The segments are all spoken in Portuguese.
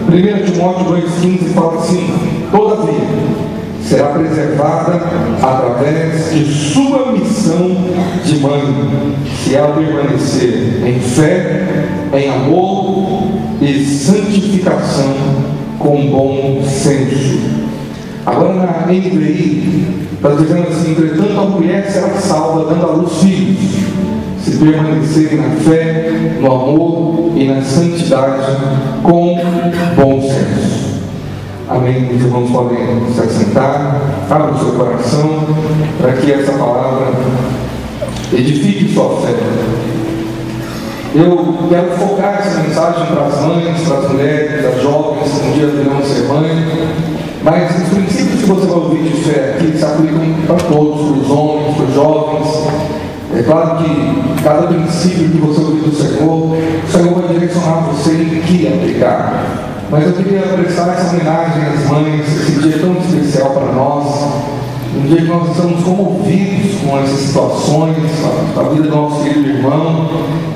1 Timóteo 2,15 fala assim: todavia, será preservada através de sua missão de mãe, se ela permanecer em fé, em amor e santificação com bom senso. Agora na NVI está dizendo assim: entretanto a mulher será salva dando à luz filhos, se permanecerem na fé, no amor e na santidade com bom senso. Amém. Os irmãos podem se assentar, abra o seu coração para que essa palavra edifique sua fé. Eu quero focar essa mensagem para as mães, para as mulheres, para as jovens que um dia virão ser mãe, mas os princípios que você vai ouvir de fé aqui se aplicam para todos, para os homens, para os jovens. É claro que cada princípio que você ouvir do Senhor, o Senhor vai direcionar você em que aplicar. Mas eu queria prestar essa homenagem às mães, esse dia tão especial para nós, um dia que nós estamos comovidos com essas situações, a vida do nosso querido irmão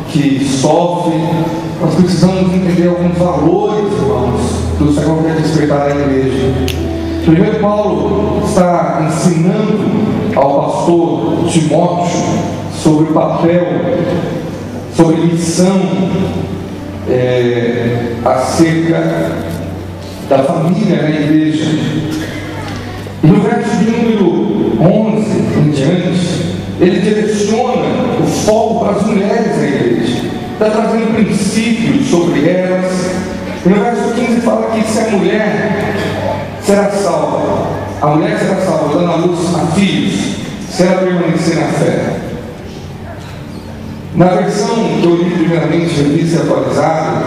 que sofre. Nós precisamos entender alguns valores, irmãos, que o Senhor quer despertar na igreja. Primeiro, Paulo está ensinando ao pastor Timóteo sobre o papel, sobre missão acerca da família na igreja. E no verso de número 11 em diante, ele direciona o foco para as mulheres da igreja, está trazendo princípios sobre elas. E no verso 15 fala que se a mulher será salva, a mulher será salva dando à luz a filhos, se ela permanecer na fé. Na versão que eu li primeiramente, revista e atualizada,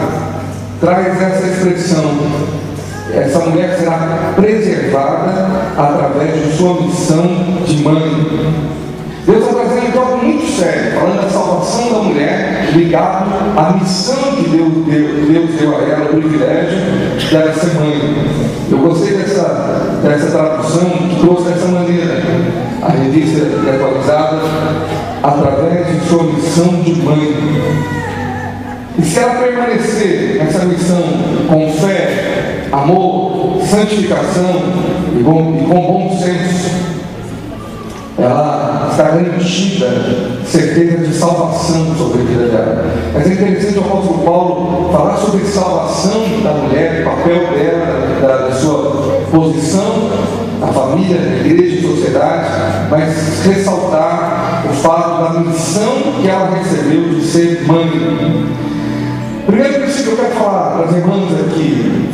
traz essa expressão: essa mulher será preservada através de sua missão de mãe. Deus está trazendo algo muito sério, falando da salvação da mulher, ligado à missão que Deus deu a ela, o privilégio dela ser mãe. Eu gostei dessa tradução que trouxe dessa maneira, a revista atualizada, através de sua missão de mãe. E se ela permanecer nessa missão com fé, amor, santificação e com bom senso, ela está garantida certeza de salvação sobre a vida dela. Mas é interessante o apóstolo Paulo falar sobre salvação da mulher, o papel dela, da sua posição na família, na igreja e sociedade, mas ressaltar o fato da missão que ela recebeu de ser mãe. Primeiro princípio que eu quero falar para as irmãs aqui,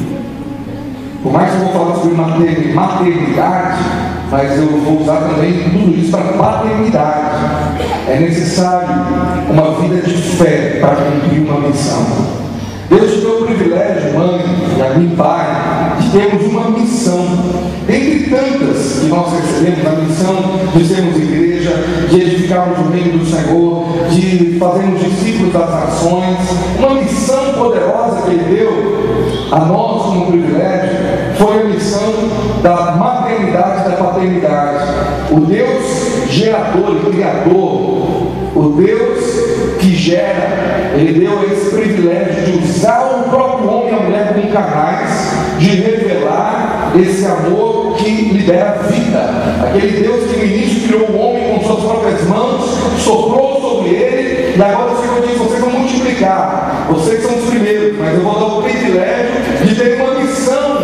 por mais que eu vou falar sobre maternidade, mas eu vou usar também tudo isso para paternidade. É necessário uma vida de fé para cumprir uma missão. Deus te deu o privilégio, mãe, e a mim, pai, de termos uma missão. Dentre tantas que nós recebemos, a missão de sermos igreja, de edificarmos o reino do Senhor, de fazermos discípulos das nações, uma missão poderosa que Ele deu a nós como privilégio, foi a missão da maternidade e da paternidade. O Deus gerador e criador, o Deus que gera, Ele deu esse privilégio de usar o próprio homem e a mulher como canais, de revelar esse amor que libera vida. Aquele Deus que no início criou o homem com suas próprias mãos, soprou sobre ele, e agora o Senhor diz: vocês vão multiplicar, vocês são os primeiros, mas eu vou dar o privilégio de ter uma missão,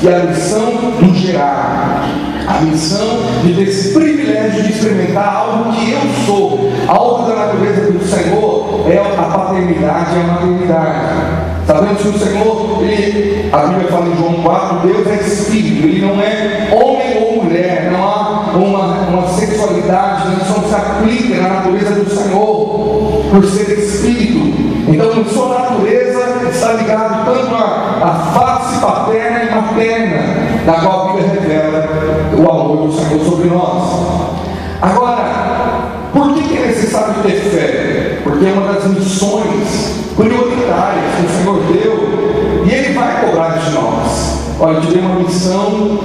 e a missão nos gerar, a missão de ter esse privilégio de experimentar algo que eu sou, algo da natureza do Senhor, é a paternidade e a maternidade. Sabemos que o Senhor, a Bíblia fala em João 4, Deus é Espírito, Ele não é homem ou mulher, não há uma sexualidade, isso não se aplica na natureza do Senhor, por ser Espírito. Então, a sua natureza está ligada tanto à face paterna e materna, da qual a Bíblia revela o amor do Senhor sobre nós. Agora, por que é necessário ter fé? Porque é uma das missões prioritárias que o Senhor deu, e Ele vai cobrar de nós. Olha, eu tive uma missão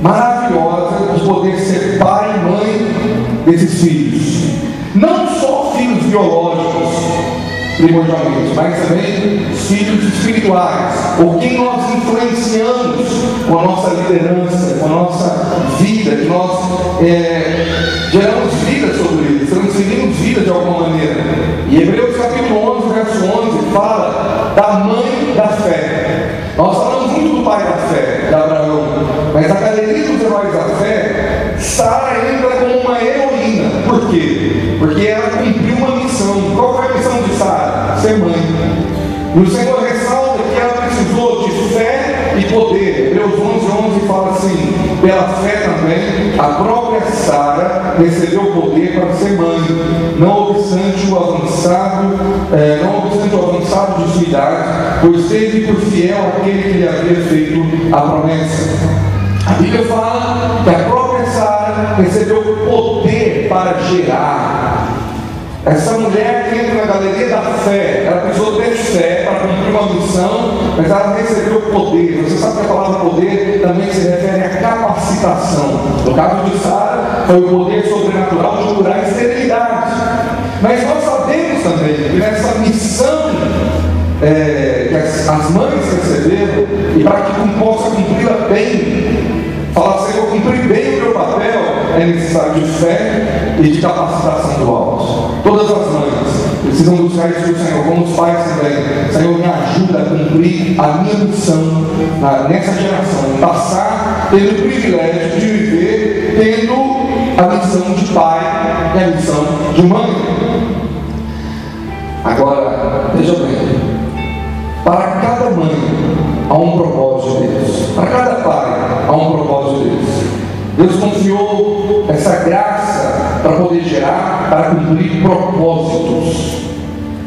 maravilhosa de poder ser pai e mãe desses filhos. Não só filhos biológicos, primordialmente, mas também os filhos espirituais, ou quem nós influenciamos com a nossa liderança, com a nossa vida, que nós geramos vida sobre eles, transferimos vida de alguma maneira. E Hebreus capítulo 11, verso 11, fala da mãe da fé. Nós falamos muito do pai da fé, de Abraão, mas a galeria dos heróis da fé, Sara entra como uma heroína. Por quê? Porque ela cumpriu uma missão. Qual foi a missão de Sara? Ser mãe. E o Senhor ressalta que ela precisou de fé e poder. Hebreus 11 fala assim: pela fé também, a própria Sara recebeu poder para ser mãe, não obstante o avançado de sua idade, pois teve por fiel aquele que lhe havia feito a promessa. A Bíblia fala que a própria Sara recebeu poder para gerar. Essa mulher que entra na galeria da fé, ela precisou ter fé para cumprir uma missão, mas ela recebeu poder. Você sabe que a palavra poder também se refere à capacitação. No caso de Sara, foi o poder sobrenatural de curar a esterilidade. Mas nós sabemos também que nessa missão que as mães receberam, e para que possa cumpri-la bem, falar, Senhor, cumprir bem o meu papel, é necessário de fé e de capacitação do alto. Todas as mães precisam buscar isso do Senhor, como os pais também. Senhor, me ajuda a cumprir a minha missão nessa geração, passar tendo o privilégio de viver tendo a missão de pai e a missão de mãe. Agora, veja bem, para cada mãe há um propósito de Deus, para cada pai há um propósito de Deus. Deus confiou essa graça para poder gerar, para cumprir propósitos.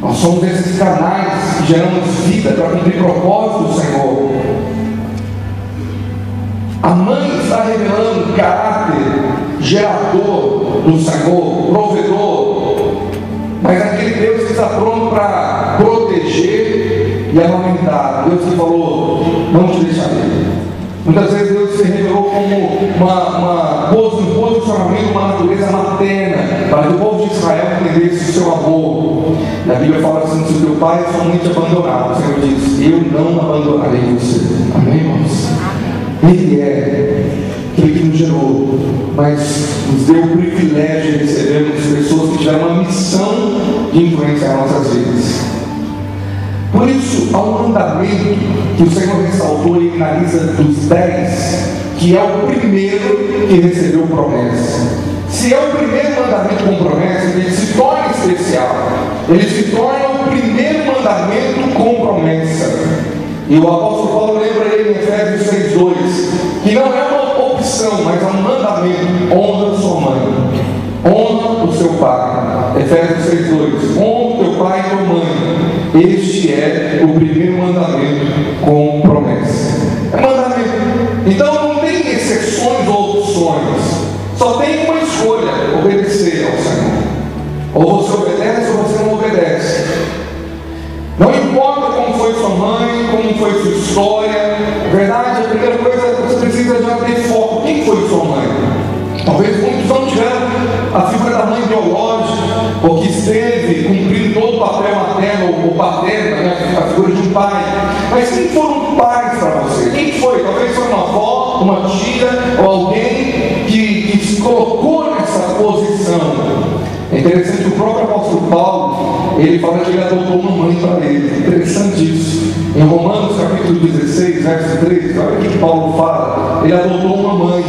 Nós somos esses canais que geramos vida para cumprir propósitos do Senhor. A mãe está revelando o caráter gerador do Senhor, provedor, mas aquele Deus que está pronto para proteger e amamentar. Deus que falou, não te deixarei. Muitas vezes Deus se revelou como um posicionamento, uma natureza materna, para que o povo de Israel entendesse o seu amor. E a Bíblia fala assim: se o teu pai é somente abandonado, o Senhor diz, eu não abandonarei você. Amém, irmãos? Ele é aquele que nos gerou, mas nos deu o privilégio de recebermos pessoas que tiveram uma missão de influenciar nossas vidas. Por isso, há um mandamento que o Senhor ressaltou e finaliza dos 10, que é o primeiro que recebeu promessa. Se é o primeiro mandamento com promessa, ele se torna especial. Ele se torna o primeiro mandamento com promessa. E o apóstolo Paulo lembra ele em Efésios 6:2, que não é uma opção, mas é um mandamento: honra sua mãe, honra o seu pai. Efésios 6:2, honra o teu pai e tua mãe. Este é o primeiro mandamento com promessa. É mandamento. Então não tem exceções ou opções. Só tem uma escolha: obedecer ao Senhor. Ou você obedece ou você não obedece. Não importa como foi sua mãe, como foi sua história. Na verdade, a primeira coisa é que você precisa já ter foco. Quem foi sua mãe? Talvez muitos não tiveram a figura da mãe biológica, ou que esteve cumprindo todo o papel materno ou paterno, né? A figura de um pai. Mas quem foram pais para você? Quem foi? Talvez foi uma avó, uma tia, ou alguém que se colocou nessa posição. É interessante que o próprio apóstolo Paulo, ele fala que ele adotou uma mãe para ele. Interessante isso. Em Romanos capítulo 16, verso 3, olha o que Paulo fala. Ele adotou uma mãe.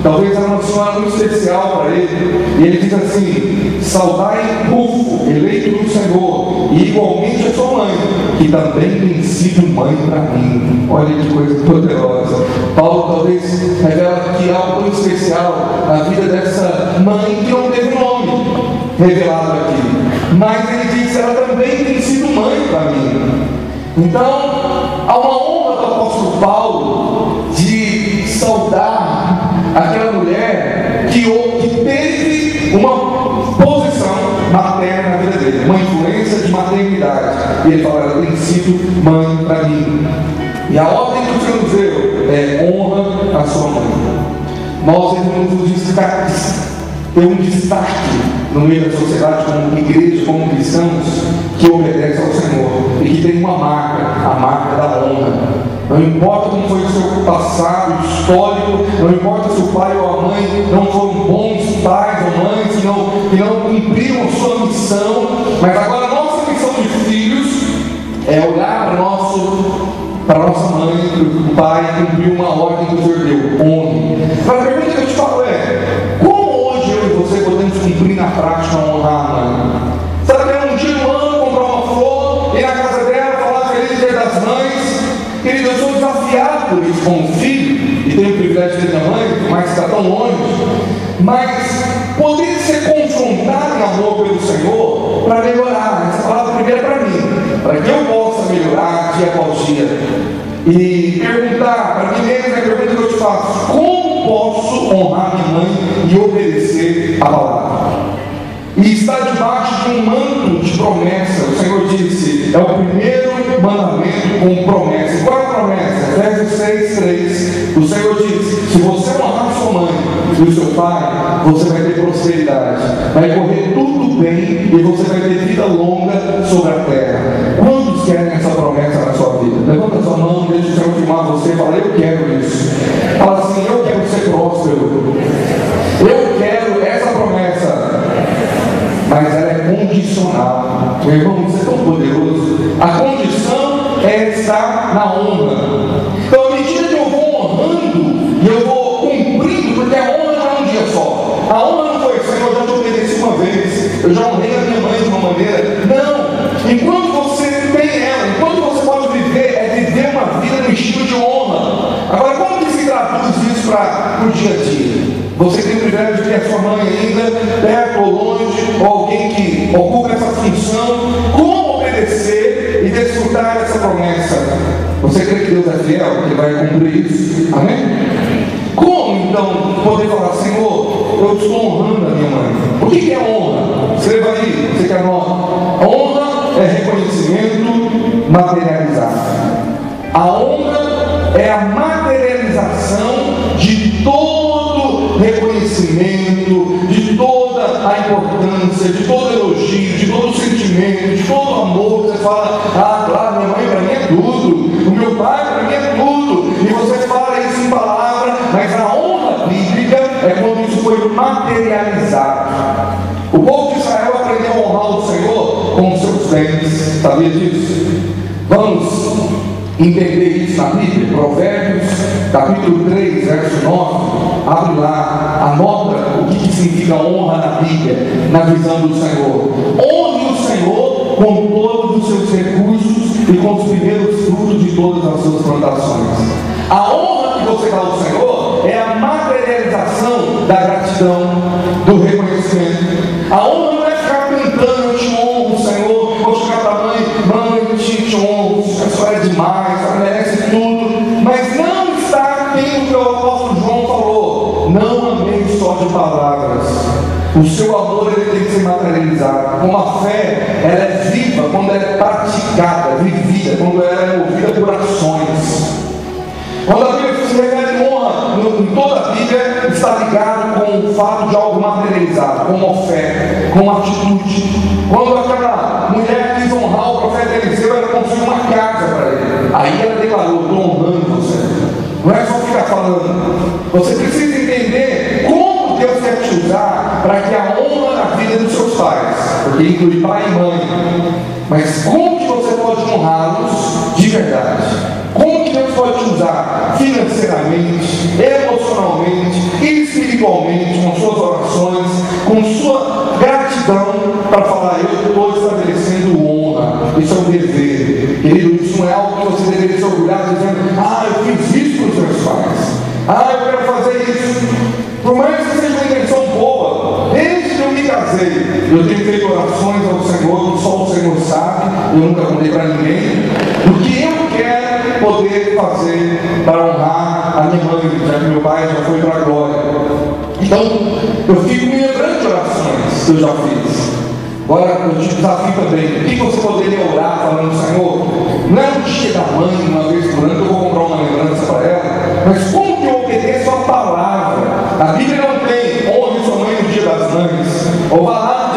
Talvez era uma senhora muito especial para ele. E ele diz assim: saudai Rufo, eleito do Senhor, e igualmente a sua mãe, que também tem sido mãe para mim. Olha que coisa poderosa. Paulo talvez revela que há algo muito especial na vida dessa mãe que não teve nome revelado aqui, mas ele diz: ela também tem sido mãe para mim. Então há uma honra do apóstolo Paulo de saudar aquela mulher que teve uma posição materna na vida dele, uma influência de maternidade, e ele fala: ela tem sido mãe para mim. E a ordem que o Senhor nos deu é: honra a sua mãe. Nós devemos ter um destaque no meio da sociedade, como igreja, como cristãos, que obedecem ao Senhor e que tem uma marca, a marca da honra. Não importa como foi o seu passado histórico, não importa se o pai ou a mãe não foram bons pais ou mães, que não cumpriram a sua missão, mas agora a nossa missão de filhos é olhar para a nossa mãe, para o pai, e cumprir uma ordem que o Senhor deu: honre. Mas a pergunta que eu te falo é: como hoje eu e você podemos cumprir na prática honrar a mãe? Sabe que é um dia no ano comprar uma flor, ir na casa dela, falar feliz Dia das Mães? Querido, eu sou desafiado por isso como filho, e tenho o privilégio de ter minha mãe, mas está tão longe, mas poder ser confrontado em amor pelo Senhor para melhorar. Essa palavra primeiro é para mim, para que eu possa melhorar dia após dia. E perguntar para mim mesmo, a pergunta que eu te faço: como posso honrar minha mãe e obedecer a palavra? E está debaixo de um manto de promessa. O Senhor disse, é o primeiro mandamento com promessa. E qual é a promessa? Efésios 6:3. O Senhor disse: se você honrar sua mãe e o seu pai, você vai ter prosperidade, vai correr tudo bem e você vai ter vida longa sobre a terra. Quantos querem essa promessa na sua vida? Levanta sua mão, deixa o Senhor filmar você e fala: eu quero isso. Fala assim: eu quero ser próspero, eu quero essa promessa. Mas ela é condicional. Meu irmão, isso é tão poderoso. A condição é estar na honra. Então, à medida que eu vou honrando e eu vou cumprindo, porque a honra não é um dia só. A honra não foi: Senhor, eu já te obedeci uma vez, eu já honrei a minha mãe de uma maneira. Não. Enquanto você tem ela, enquanto você pode viver, é viver uma vida no estilo de honra. Agora, como que se traduz isso para o dia a dia? Você tem o privilégio de ter a sua mãe ainda, perto ou longe, ou alguém que ocupa essa função. Como obedecer e desfrutar dessa promessa? Você crê que Deus é fiel, que Ele vai cumprir isso? Amém? Como então poder falar: Senhor, eu estou honrando a minha mãe? O que é honra? Escreva aí, você quer honra? Honra é reconhecimento materializado. A honra é a materialização de todo reconhecimento, de toda a importância, de todo elogio, de todo sentimento, de todo amor. Você fala: ah, claro, minha mãe para mim é tudo, o meu pai para mim é tudo, e você fala isso em palavra, mas a honra bíblica é quando isso foi materializado. O povo de Israel aprendeu a honrar o Senhor com os seus bens. Sabia disso? Vamos entender isso na Bíblia. Provérbios capítulo 3, verso 9. Abre lá, anota o que significa honra na Bíblia, na visão do Senhor. Honre o Senhor com todos os seus recursos e com os primeiros frutos de todas as suas plantações. A honra que você dá ao Senhor é a materialização da gratidão, do reconhecimento. A honra não é ficar cantando: eu te honro, Senhor. Vou chegar para a mãe: mãe, eu te honro, a senhora é demais, ela merece tudo. Mas não está tendo o que o apóstolo João falou: não amei só de palavras. O seu amor ele tem que ser materializado. Como a fé, ela é viva quando ela é praticada, vivida, quando ela é movida por ações. Quando a Bíblia se refere a honra, em toda a Bíblia está ligado com o fato de algo materializado, com uma fé, com uma atitude. Quando aquela mulher quis honrar o profeta Eliseu, ela construiu uma casa para ele. Aí ela declarou: estou honrando você. Não é só ficar falando. Você precisa entender como Deus quer te usar para que a honra na vida dos seus pais, porque inclui pai e mãe, mas como que você pode honrá-los de verdade? Como que Deus pode te usar financeiramente, emocionalmente, espiritualmente, com suas orações, com sua gratidão, para falar: eu estou estabelecendo honra. Isso é um dever. Querido, isso não é algo que você deveria se orgulhar dizendo: ah, eu fiz isso para os meus pais, ah, eu quero fazer isso. Por mais que seja uma intenção boa, desde que eu me casei, eu tenho feito orações ao Senhor, só o Senhor sabe, eu nunca contei para ninguém, do que eu quero poder fazer para honrar a minha mãe, já que meu pai já foi para a glória. Então, eu fico me lembrando de orações que eu já fiz. Agora, eu te desafio também: o que você poderia orar falando: Senhor, não é o dia da mãe, uma vez por ano, que eu vou comprar uma lembrança para ela, mas como que eu obedeço a palavra? A Bíblia não tem: honre sua mãe no dia das mães, ou vá lá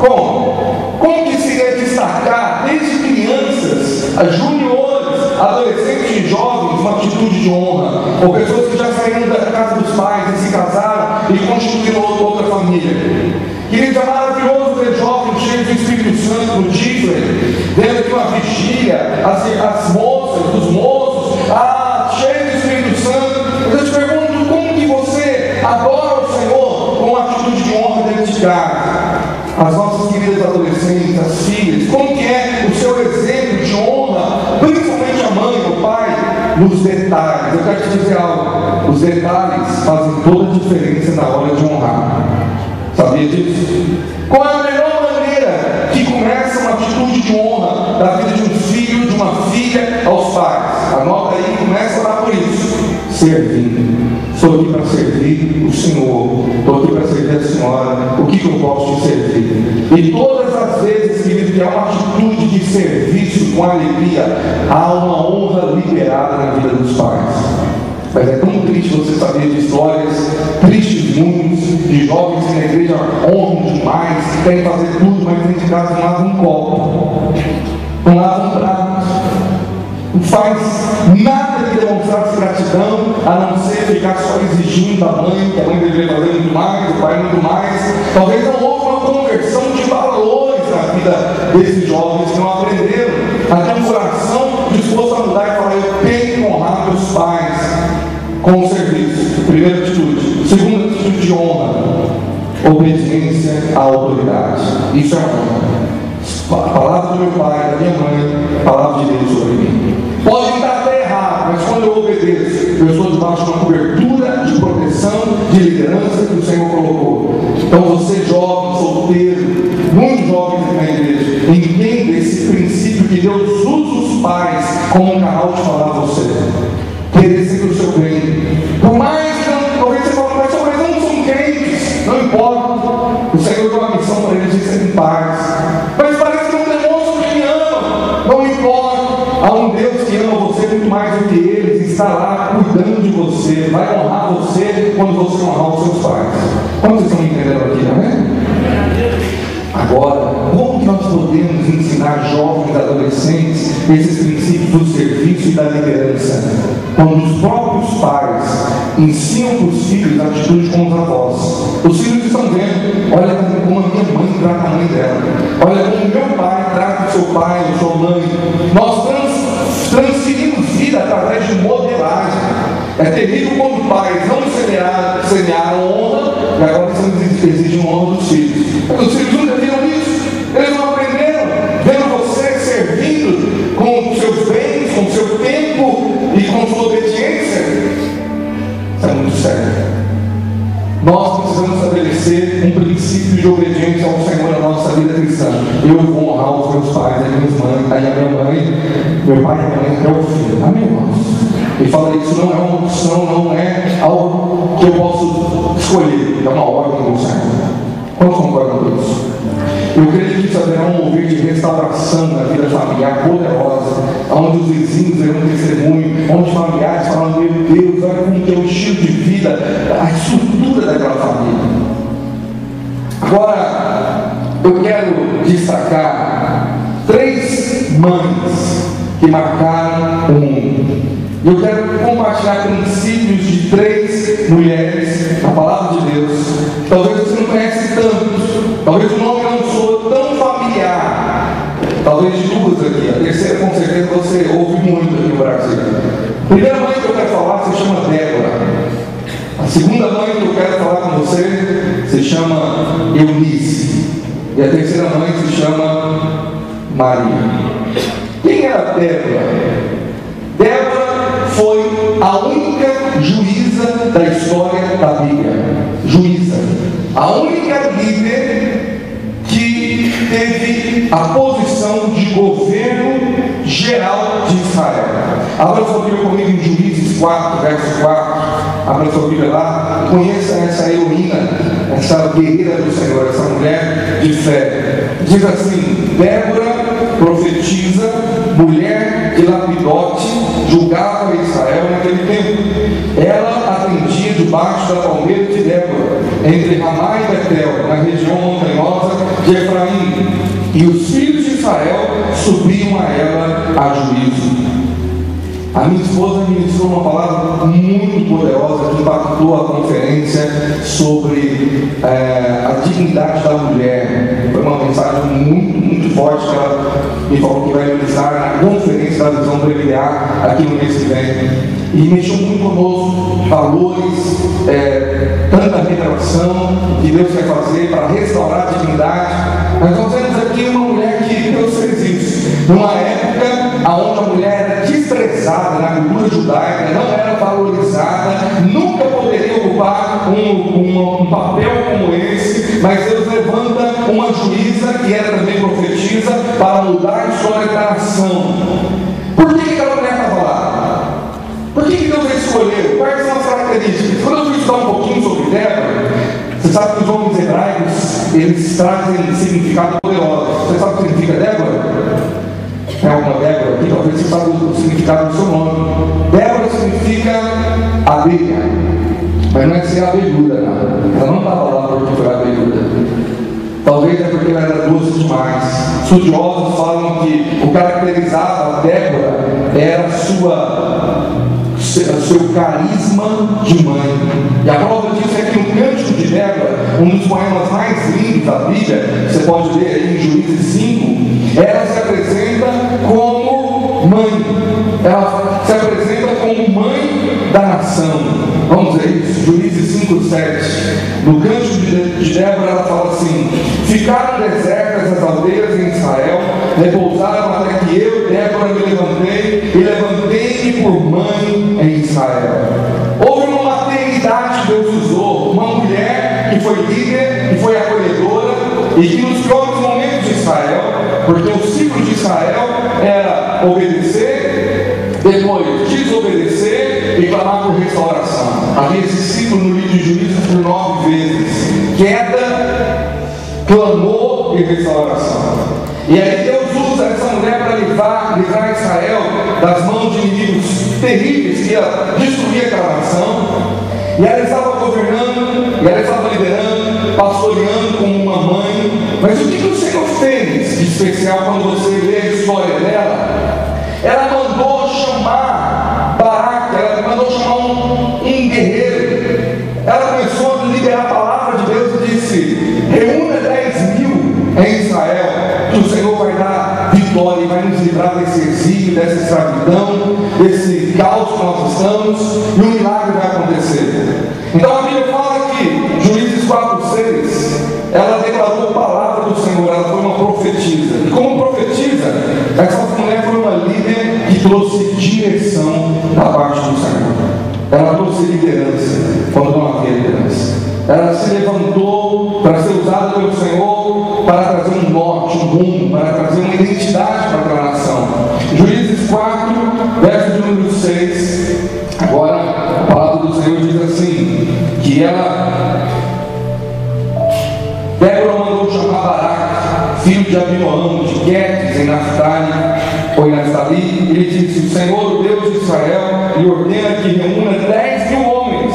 Como que seria destacar desde crianças, a juniores, adolescentes e jovens, uma atitude de honra, ou pessoas que já saíram da casa dos pais e se casaram e constituíram outra família? Queridos, é maravilhoso ver jovens cheios do Espírito Santo no Disney, dentro de uma vigília, as moças, os moços, cheios do Espírito Santo. Eu te pergunto, como que você adora o Senhor com uma atitude de honra dentro de casa? As nossas queridas adolescentes, as filhas, como que é o seu exemplo de honra, principalmente a mãe, o pai, nos detalhes? Eu quero te dizer algo, os detalhes fazem toda a diferença na hora de honrar. Sabia disso? Qual é a melhor maneira que começa uma atitude de honra da vida de um filho, de uma filha aos pais? Anota aí, começa a orar por isso. Servindo. Estou aqui para servir o Senhor. Estou aqui para servir a senhora. O que eu posso te servir? E todas as vezes, querido, que há uma atitude de serviço com alegria, há uma honra liberada na vida dos pais. Mas é tão triste você saber de histórias tristes, muitos, de jovens que na igreja honram demais, querem fazer tudo, mas dentro de casa não lavam um copo, não lavam um prato, não faz nada de demonstrar gratidão, a não ser ficar só exigindo da mãe, que a mãe deveria fazer muito mais, o pai muito mais. Talvez não houve uma conversão de valores na vida desses jovens que não aprenderam a ter um coração disposto a mudar e falar: eu tenho que honrar meus pais com o serviço. Primeira atitude. Segunda atitude de honra: obediência à autoridade. Isso é honra. A palavra do meu pai, da minha mãe, a palavra de Deus sobre mim. Pode estar até errado, mas quando eu obedeço, eu estou debaixo de uma cobertura de proteção, de liderança que o Senhor colocou. Então você jovem, solteiro, muitos jovens na igreja, entenda esse princípio que Deus usa os pais como um canal de falar a você. Querer ser o seu bem. Por mais que talvez você fale, mas não são crentes, não importa. O Senhor deu uma missão para eles de serem pais. Mas parece que não demonstra que ama. Não importa. Há um Deus que ama você muito mais do que eles, está lá cuidando de você, vai honrar você quando você honrar os seus pais. Como vocês estão me entendendo aqui, não é? Agora, como que nós podemos ensinar jovens e adolescentes esses princípios do serviço e da liderança? Quando os próprios pais ensinam para os filhos a atitude com os avós. Os filhos estão vendo: olha como a minha mãe trata a mãe dela, olha como meu pai trata o seu pai, a sua mãe. Nós transferimos vida através de modelagem. É terrível quando pais não semearam honra e agora estão exigindo honra dos filhos. Os filhos nunca viram isso, eles não aprenderam, vendo você servindo com os seus bens, com o seu tempo e com sua obediência. Isso é muito sério. Nós precisamos estabelecer um princípio de obediência ao Senhor na nossa vida cristã. Eu vou honrar os meus pais, a minha mãe, meu pai e a minha mãe até o filho. Amém, irmãos? E fala: isso não é uma opção, não é algo que eu posso escolher, é uma ordem do Senhor. Quantos concordam com isso? Eu creio que isso haverá um mover de restauração na vida familiar poderosa, onde os vizinhos terão um testemunho, onde familiares falam: meu Deus, olha como que é o estilo de vida, a estrutura daquela família. Agora, eu quero destacar 3 mães que marcaram o mundo. Eu quero compartilhar princípios de 3 mulheres na palavra de Deus. Talvez você não conhece tanto, talvez o nome não soa tão familiar. Talvez de 2 aqui, a terceira com certeza você ouve muito aqui no Brasil. A primeira mãe que eu quero falar se chama Débora. A segunda mãe que eu quero falar com você se chama Eunice. E a terceira mãe se chama Maria. Quem era Débora? Débora foi a única juíza da história da Bíblia. Juíza. A única líder que teve a posição de governo geral de Israel. Abra sua Bíblia comigo em Juízes 4, verso 4. Abra sua Bíblia lá. Conheça essa heroína, essa guerreira do Senhor, essa mulher de fé. Diz assim: Débora, profetiza, mulher de Lapidote, julgava Israel naquele tempo. Ela atendia debaixo da palmeira de Débora, entre Ramá e Betel, na região montanhosa de Efraim. há juízo. A minha esposa ministrou uma palavra muito poderosa que impactou a conferência sobre a dignidade da mulher. Foi uma mensagem muito forte que ela me falou que vai ministrar na conferência da Visão Breviar aqui no mês que vem. E mexeu muito conosco, valores, tanta revelação que Deus quer fazer para restaurar a dignidade. Nós vemos aqui uma mulher que Deus fez isso numa época onde a mulher era desprezada na cultura judaica, não era valorizada, nunca poderia ocupar um papel como esse, mas Deus levanta uma juíza que era também profetisa para mudar a história da nação. Por que aquela mulher estava lá? Por que Deus a escolheu? Quais são as características? Quando eu fui estudar um pouquinho sobre Débora, você sabe que os homens hebraicos, eles trazem significado poderoso. Você sabe o que significa Débora? É uma Débora aqui, talvez você saiba o significado do seu nome. Débora significa abelha, mas não é ser abelhuda, não. Ela não estava lá porque foi abelhuda. Talvez é porque ela era doce demais. Estudiosos falam que o que caracterizava a Débora era seu carisma de mãe. E a prova disso é que no Cântico de Débora, um dos poemas mais lindos da Bíblia, você pode ler aí em Juízes 5, ela se apresenta como mãe. Ela se apresenta como mãe da nação. Vamos ver isso? Juízes 5:7. No Cântico de Débora ela fala assim: ficaram desertas as aldeias em Israel, repousaram até que eu, Débora, me levantei e levantei-me por mãe em Israel. Houve uma maternidade que Deus usou, uma mulher que foi líder, que foi acolhedora e que nos piores momentos de Israel, porque o ciclo de Israel era obedecer, depois desobedecer e clamar por restauração. Havia esse ciclo no livro de Juízes por 9 vezes: queda, clamor e restauração. E aí Deus usa essa mulher para livrar Israel das mãos de inimigos terríveis que ia destruir aquela nação. E ela estava governando, e ela estava liderando, pastoreando como uma mãe. Mas o que o Senhor fez de especial quando você lê a história dela? Ela mandou chamar Baraque, ela mandou chamar um guerreiro. Ela começou a liberar a palavra de Deus e disse: reúna 10.000 em Israel, que o Senhor vai dar vitória e vai nos livrar desse exílio, dessa escravidão, desse caos que nós estamos, e um milagre vai acontecer. Então a Bíblia fala que Juízes 4:6, ela declarou a palavra do Senhor, ela foi uma profetisa. E como profetisa, essa mulher foi uma líder que trouxe direção da parte do Senhor. Ela trouxe liderança quando não havia liderança. Ela se levantou para ser usada pelo Senhor para trazer um norte, um rumo, para trazer uma identidade para aquela nação. Juízes 4, verso de número 6. Agora a palavra do Senhor diz assim: que Débora mandou chamar Baraque, filho de Abinoão, de Quedes, em Naftali. Ele disse: o Senhor, o Deus de Israel, lhe ordena que reúna 10.000 homens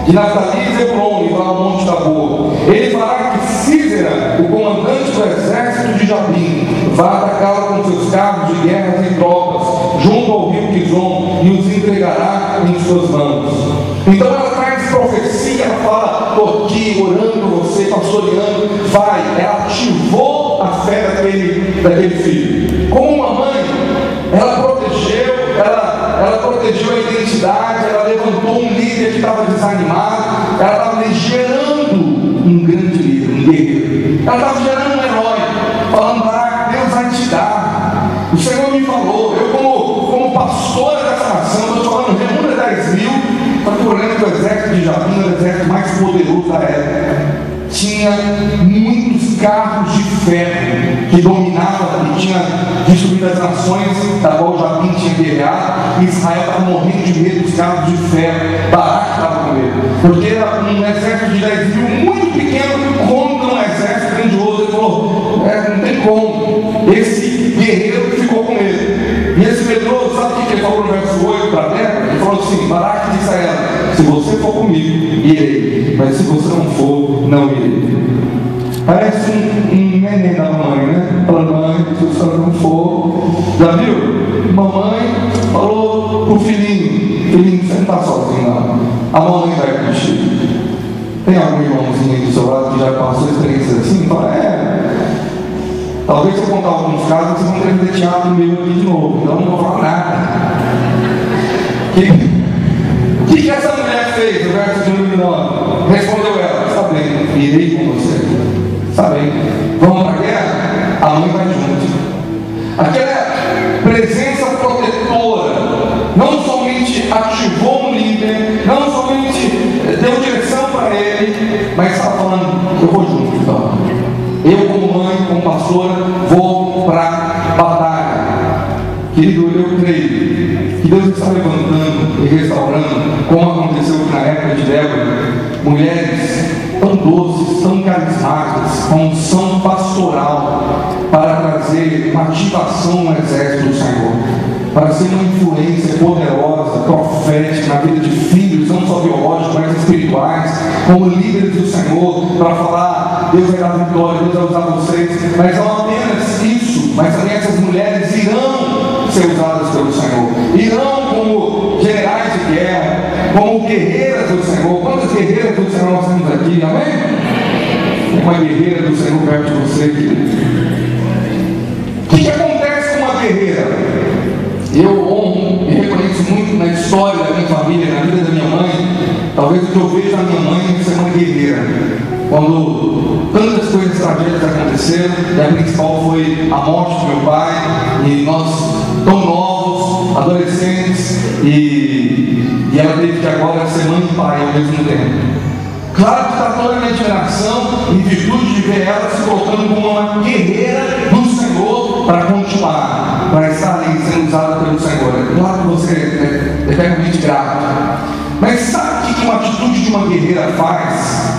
de Naftali e Zebulon e vá ao Monte Tabor. Ele fará que Sísera, o comandante do exército de Jabim, vá atacá-la com seus carros de guerra e tropas, junto ao rio Quizon, e os entregará em suas mãos. Então ela traz profecia, ela fala: estou aqui orando por você, pastoreando, vai. Ela ativou a fé daquele filho. Como uma mãe, ela protegeu a identidade, ela levantou um líder que estava desanimado, ela estava gerando um grande líder, um guerreiro. Ela estava gerando um herói, falando: ah, Deus vai te dar. O Senhor me falou, eu como pastora dessa nação, estou falando, reúna 10.000, para que o problema do exército de Jabim era o exército mais poderoso da época. Tinha muitos carros de ferro que dominavam e tinha destruído as nações da qual Jabim tinha guerreado. Israel estava morrendo de medo dos carros de ferro. Baraque estava com medo, porque era um exército de 10.000 muito pequeno contra um exército grandioso. Ele falou: não tem como. Esse guerreiro ficou com medo. E esse medroso, sabe o que ele falou no verso 8 para a terra? Ele falou assim: Baraque disse a ela: se você for comigo, irei, mas se você não for, não irei. Parece um neném da mãe, né? Falando: mãe, se você não for, já viu? mamãe falou pro filhinho: filhinho, você não está sozinho não, a mamãe vai contigo. Tem algum irmãozinho aí do seu lado que já passou experiências assim? Fala, talvez se eu contar alguns casos, vocês vão ter que ter teatro meu aqui de novo, então não vou falar nada. O que essa mulher fez? O verso de número 9. Respondeu ela: está bem, irei com você. Está bem, vamos para a guerra? A mãe vai junto. Aquela presença protetora não somente ativou o líder, não somente deu direção para ele, mas estava falando: eu vou junto, então. Eu, como mãe, como pastora, vou para a batalha. Querido, eu creio que Deus está levantando e restaurando, como aconteceu na época de Débora, mulheres tão doces, tão carismáticas, com unção pastoral, para trazer uma ativação no exército do Senhor, para ser uma influência poderosa, profética na vida de filhos, não só biológicos, mas espirituais, como líderes do Senhor, para falar: Deus vai dar vitória, Deus vai usar vocês. Mas não apenas isso, mas também essas mulheres irão ser usadas pelo Senhor, irão como generais de guerra, como guerreiras do Senhor. Quantas guerreiras do Senhor nós temos aqui, amém? Tem uma guerreira do Senhor perto de você aqui. O que acontece com uma guerreira? Eu honro e reconheço muito na história da minha família, na vida da minha mãe. Talvez o que eu vejo na minha mãe ser uma guerreira. Quando tantas coisas tragédias aconteceram, e a principal foi a morte do meu pai, e nós tão novos, adolescentes, e ela teve que agora ser mãe e pai ao mesmo tempo. Claro que está toda a minha admiração em virtude de ver ela se colocando como uma guerreira do Senhor para continuar, para estar ali sendo usada pelo Senhor. Claro que você é eternamente grato. Mas sabe o que uma atitude de uma guerreira faz?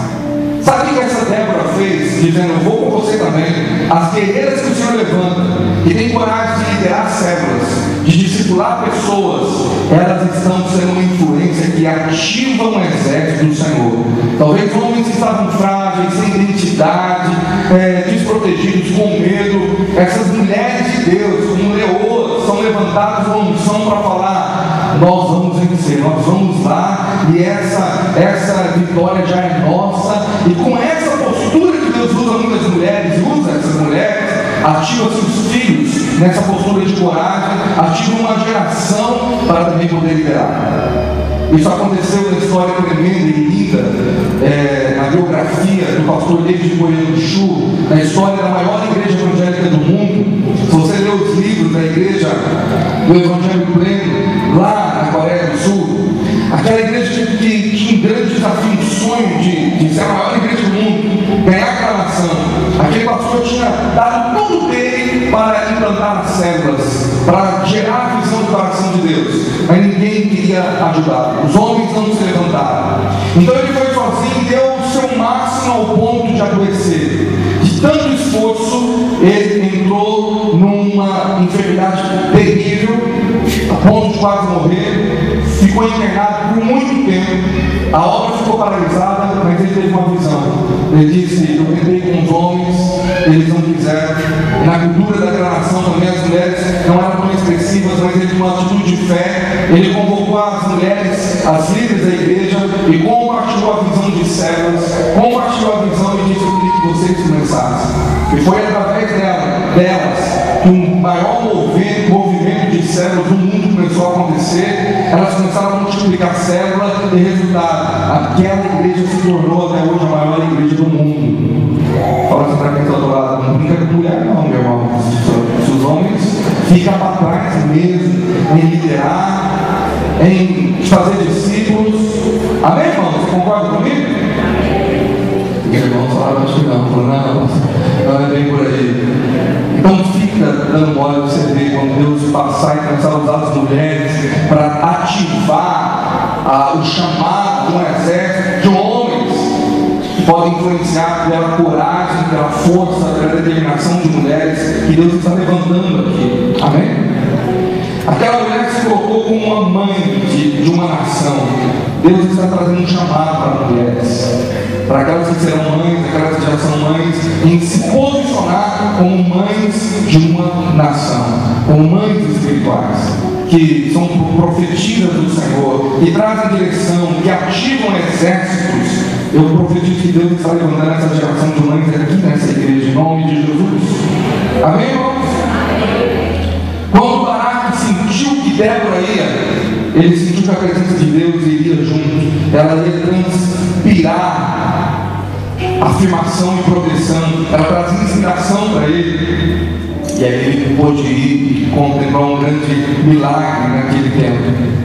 Sabe o que essa Débora fez? Dizendo: eu vou com você também. As guerreiras que o Senhor levanta, que tem coragem de liderar células, de discipular pessoas, elas estão sendo uma influência que ativa o exército do Senhor. Talvez homens que estavam frágeis, sem identidade, desprotegidos, com medo, essas mulheres de Deus, como leoas, são levantadas com unção para falar: nós vamos vencer, nós vamos lá, e essa vitória já é nossa. E com essa postura que Deus usa muitas mulheres, usa essas mulheres, ativa seus filhos nessa postura de coragem, ativa uma geração para também poder liderar. Isso aconteceu na história tremenda e linda, na biografia do pastor David Boiano, na história da maior igreja evangélica do mundo. Se você ler os livros da igreja do Evangelho Pleno, lá na Coreia do Sul, aquela igreja que tinha um grande desafio, um sonho de ser a maior igreja do mundo, ganhar aclamação. Aquele pastor tinha dado tudo dele para implantar nas células, para gerar a visão do coração de Deus, mas ninguém queria ajudar. Os homens não se levantaram. Então ele foi sozinho e deu o seu máximo ao ponto de adoecer. De tanto esforço, ele entrou numa enfermidade terrível, a ponto de quase morrer. Ficou internado por muito tempo. A obra ficou paralisada, mas ele teve uma visão. Ele disse: eu tentei com os homens, eles não quiseram. E na cultura da aclamação também, as mulheres não eram tão expressivas, mas ele tinha uma atitude de fé. Ele convocou as mulheres, as líderes da igreja, e compartilhou a visão de células, compartilhou a visão e disse: eu queria que vocês começassem. E foi através delas que um maior movimento de células do mundo começou a acontecer. Elas começaram a multiplicar células, e resultado, aquela igreja se tornou até hoje a maior igreja do mundo. Fala assim para quem está do lado: não brinca com mulher não, meu irmão. Se os homens ficam para trás mesmo em liderar, em fazer discípulos. Amém, irmão? Você concorda comigo? Meu irmão falaram: acho que não é bem por aí. Então fica dando mole você ver quando Deus passar e começar a usar as mulheres para ativar o chamado de um exército de homens que podem influenciar pela coragem, pela força, pela determinação de mulheres que Deus está levantando aqui. Amém? Aquela mulher se colocou como uma mãe de uma nação. Deus está trazendo um chamado para mulheres, para aquelas que serão mães, aquelas que já são mães, em se posicionar como mães de uma nação, como mães espirituais. que são profetisas do Senhor, que trazem direção, que ativam exércitos. Eu profetizo que Deus está levantando essa geração de mães aqui nessa igreja, em nome de Jesus. Amém, irmãos? Quando Baraque sentiu que Débora ia, ele sentiu que a presença de Deus iria junto. Ela ia transpirar afirmação e proteção. Ela trazia inspiração para ele. E aí ele pôde ir e contemplar um grande milagre naquele tempo.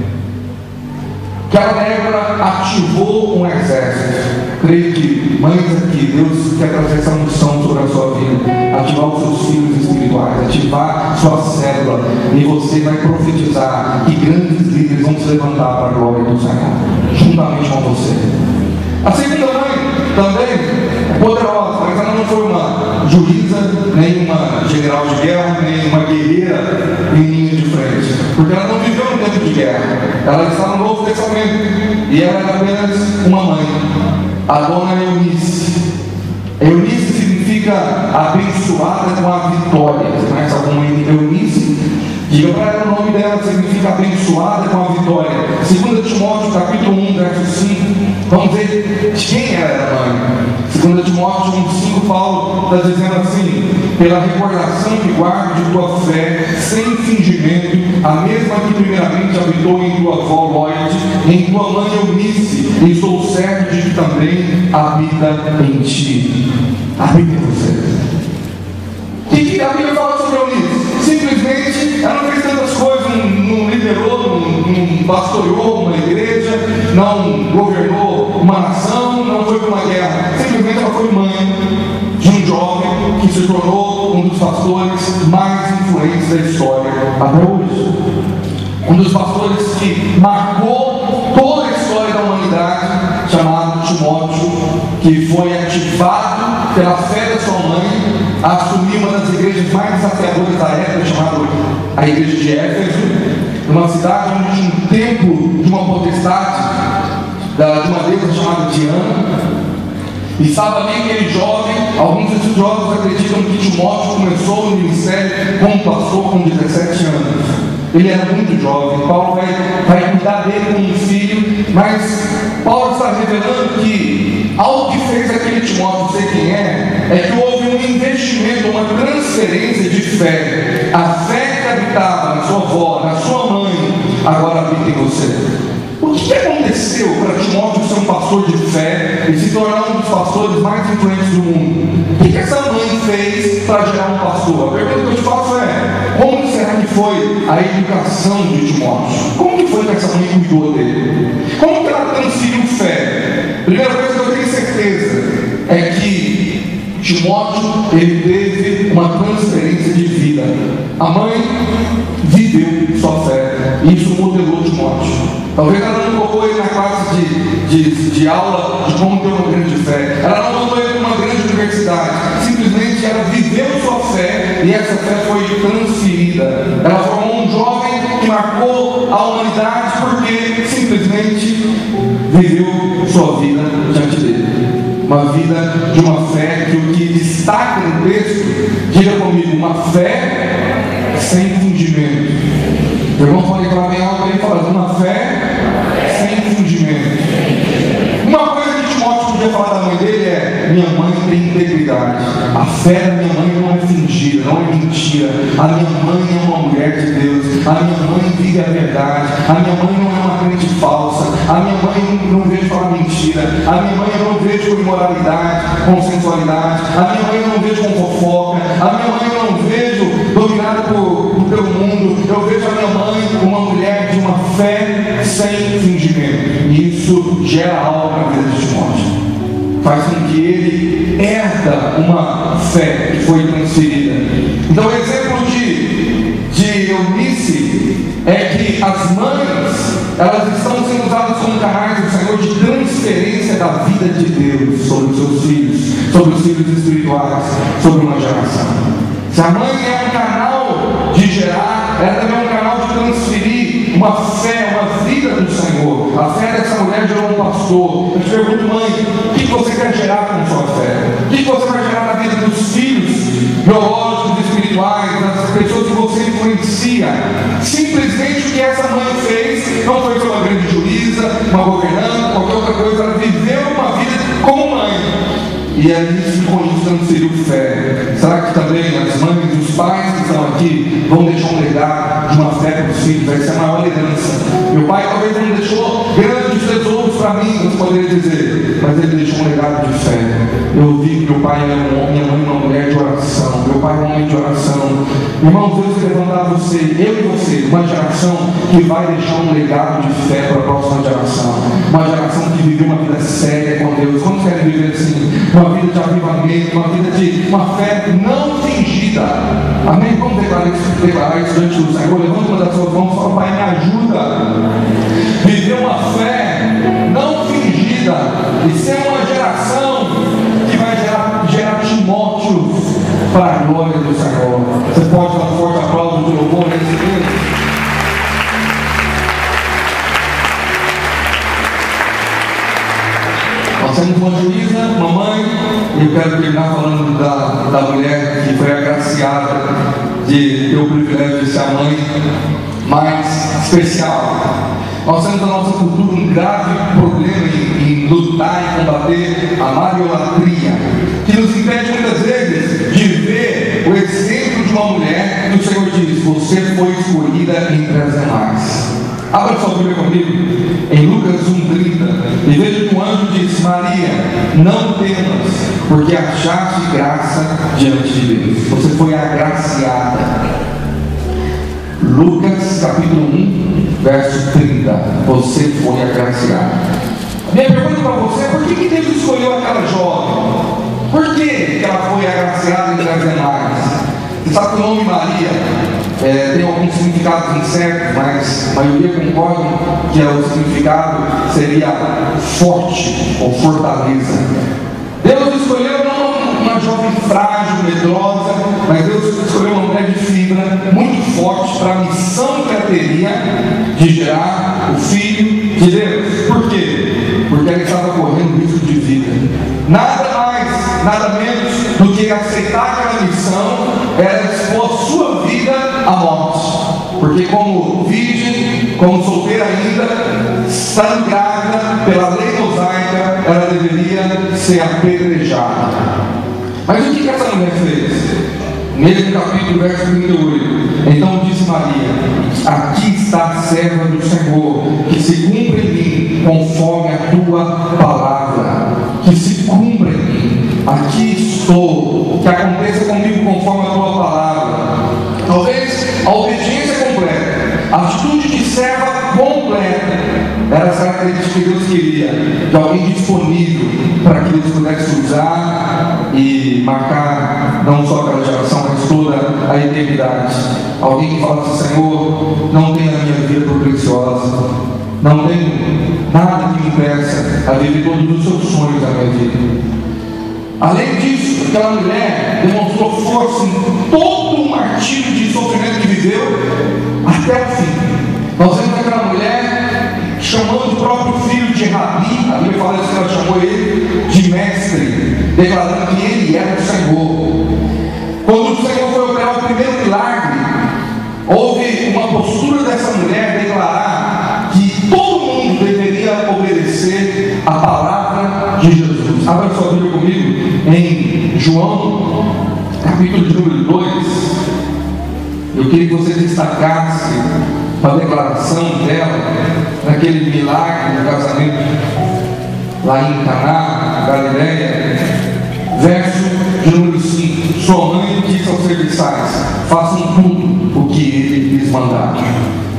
Aquela Débora ativou um exército. Creio que, mães aqui, Deus quer trazer essa unção sobre a sua vida, ativar os seus filhos espirituais, ativar sua célula, e você vai profetizar que grandes líderes vão se levantar para a glória do Senhor, juntamente com você. A segunda mãe também é poderosa, mas ela não foi uma juíza, nem uma general de guerra, nem uma guerreira em linha de frente, porque ela não viveu no tempo de guerra, ela está no Novo Testamento, e ela era apenas uma mãe, a dona Eunice. Eunice significa abençoada com a vitória. Você conhece alguma Eunice? Diga para ela o nome dela, significa abençoada com a vitória. 2 Timóteo capítulo 1, verso 5. Vamos ver de quem ela era mãe. 2 Timóteo 1, 5, Paulo está dizendo assim: pela recordação que guardo de tua fé, sem fingimento, a mesma que primeiramente habitou em tua avó Loide, em tua mãe Eunice, e sou certo de que também habita em ti. Habita em você. O que a Bíblia fala sobre Eunice? Simplesmente, ela não fez tantas coisas, não liderou, não pastoreou uma igreja, não governou uma nação, não foi para uma guerra. Simplesmente ela foi mãe de um jovem que se tornou um dos pastores mais influentes da história até hoje. Um dos pastores que marcou toda a história da humanidade, chamado Timóteo, que foi ativado pela fé da sua mãe a assumir uma das igrejas mais desafiadoras da época, chamada a igreja de Éfeso, numa cidade onde tinha um templo de uma potestade, de uma deusa chamada Diana. E estava ali aquele jovem. Alguns desses jovens acreditam que Timóteo começou no ministério como pastor com 17 anos. Ele era muito jovem. Paulo vai cuidar dele como um filho, mas Paulo está revelando que algo que fez aquele Timóteo ser quem é que houve um investimento, uma transferência de fé. A fé que habitava na sua avó, na sua mãe, agora habita em você. O que aconteceu para Timóteo ser um pastor de fé e se tornar um dos pastores mais influentes do mundo? O que essa mãe fez para gerar um pastor? A pergunta que eu te faço é: como será que foi a educação de Timóteo? Como que foi que essa mãe cuidou dele? Como que ela transferiu fé? Primeira coisa que eu tenho certeza é que Timóteo, ele teve uma transferência de vida. A mãe viveu sua fé e isso modelou Timóteo. Talvez ela não colocou ele na classe de aula de como ter uma grande fé. Ela não mandou ele para uma grande universidade. Simplesmente ela viveu sua fé e essa fé foi transferida. Ela formou um jovem que marcou a humanidade porque simplesmente viveu sua vida diante dele. Uma vida de uma fé que o que destaca no texto, diga comigo, uma fé sem fingimento. O irmão pode falar bem alto aí, falando uma fé sem fingimento. Uma coisa que Timóteo podia falar da mãe dele é: minha mãe tem integridade. A fé da minha mãe não é fingida, não é mentira. A minha mãe é uma mulher de Deus. A minha mãe vive a verdade. A minha mãe não é uma crente falsa. A minha mãe não vejo falar mentira. A minha mãe eu não vejo com imoralidade, com sensualidade. A minha mãe eu não vejo com fofoca. A minha mãe eu não vejo dominada pelo mundo. Eu vejo a minha mãe uma mulher de uma fé sem fingimento. E isso gera algo na vida de Timóteo. Faz com que ele herda uma fé que foi transferida. Então, o exemplo de Eunice é que as mães, elas estão sendo usadas como canais do Senhor de transferência da vida de Deus sobre os seus filhos, sobre os filhos espirituais, sobre uma geração. Se a mãe é um canal de gerar, ela também é um canal de transferir uma fé, uma vida do Senhor. A fé dessa mulher gerou um pastor. Eu te pergunto, mãe, o que você quer gerar com sua fé? O que você vai gerar na vida dos filhos biológicos, espirituais, das pessoas que você influencia. Simplesmente o que essa mãe fez não foi ser uma grande juíza, uma governanta, qualquer outra coisa. Ela viveu uma vida como mãe. E aí isso transferiu fé. Será que também as mães e os pais que estão aqui vão deixar um legado de uma fé para os filhos? Vai ser a maior herança. Meu pai talvez não deixou grandes tesouros para mim, você poderia dizer, mas ele deixou um legado de fé. Eu vi que meu pai era um homem, minha mãe uma mulher de oração. Meu pai é um homem de oração. Irmãos, Deus vai levantar você, eu e você, uma geração que vai deixar um legado de fé para a próxima geração. Uma geração que viveu uma vida séria com Deus. Quantos querem viver assim? Uma vida de avivamento, uma vida de uma fé não fingida. Amém? Vamos declarar isso diante do Senhor. Levanta uma das suas mãos e fala: Pai, me ajuda. Viver uma fé não fingida e ser uma geração que vai gerar Timóteos para a glória do Senhor. Você pode dar um forte aplauso de louvor nesse Deus? Nós temos uma juíza, uma mãe, e eu quero terminar falando da mulher que foi agraciada de ter o privilégio de ser a mãe mais especial. Nós temos na nossa cultura um grave problema em lutar e combater a mariolatria, que nos impede muitas vezes de ver o exemplo de uma mulher que o Senhor diz: você foi escolhida entre as demais. Abra sua Bíblia comigo em Lucas 1,30 e veja que o anjo disse: Maria, não temas, porque achaste graça diante de Deus. Você foi agraciada. Lucas capítulo 1, verso 30. Você foi agraciado. Minha pergunta para você é: por que Deus escolheu aquela jovem? Por que ela foi agraciada entre as demais? Você sabe que o nome Maria tem alguns significados incertos, mas a maioria concorda que o significado seria forte ou fortaleza. Deus escolheu não uma jovem frágil, medrosa, mas Deus escolheu uma mulher de fibra muito forte para a missão que ela teria de gerar o Filho de Deus. Por quê? Porque ela estava correndo risco de vida. Nada mais, nada menos do que aceitar aquela missão era expor a sua vida à morte. Porque como virgem, como solteira ainda, estando grávida pela lei mosaica, ela deveria ser apedrejada. Mas o que essa mulher fez? Mesmo capítulo, verso 38. Então disse Maria: aqui está a serva do Senhor, que se cumpra em mim conforme a tua palavra. Que se cumpra em mim. Aqui estou. Que aconteça comigo conforme a tua palavra. Talvez a obediência completa, a atitude de serva completa, era as características que Deus queria, de alguém disponível para que Deus pudesse usar e marcar não só aquela geração, mas toda a eternidade. Alguém que fala assim: Senhor, não tenha a minha vida por preciosa, não tenho nada que me impeça a viver todos os seus sonhos da minha vida. Além disso, aquela mulher demonstrou força em todo o martírio de sofrimento que viveu até o fim. Nós vemos aquela mulher chamando o próprio filho de Rabi. A Bíblia fala que ela chamou ele de mestre, declarando que ele era o Senhor. Quando o Senhor foi operar o primeiro milagre, houve uma postura dessa mulher declarar que todo mundo deveria obedecer a palavra de Jesus. Abra sua Bíblia comigo em João, capítulo de número 2. Eu queria que você destacasse a declaração dela naquele milagre do casamento lá em Caná, Galileia, verso de número 5. Sua mãe disse aos serviçais: façam tudo o que ele lhes mandar.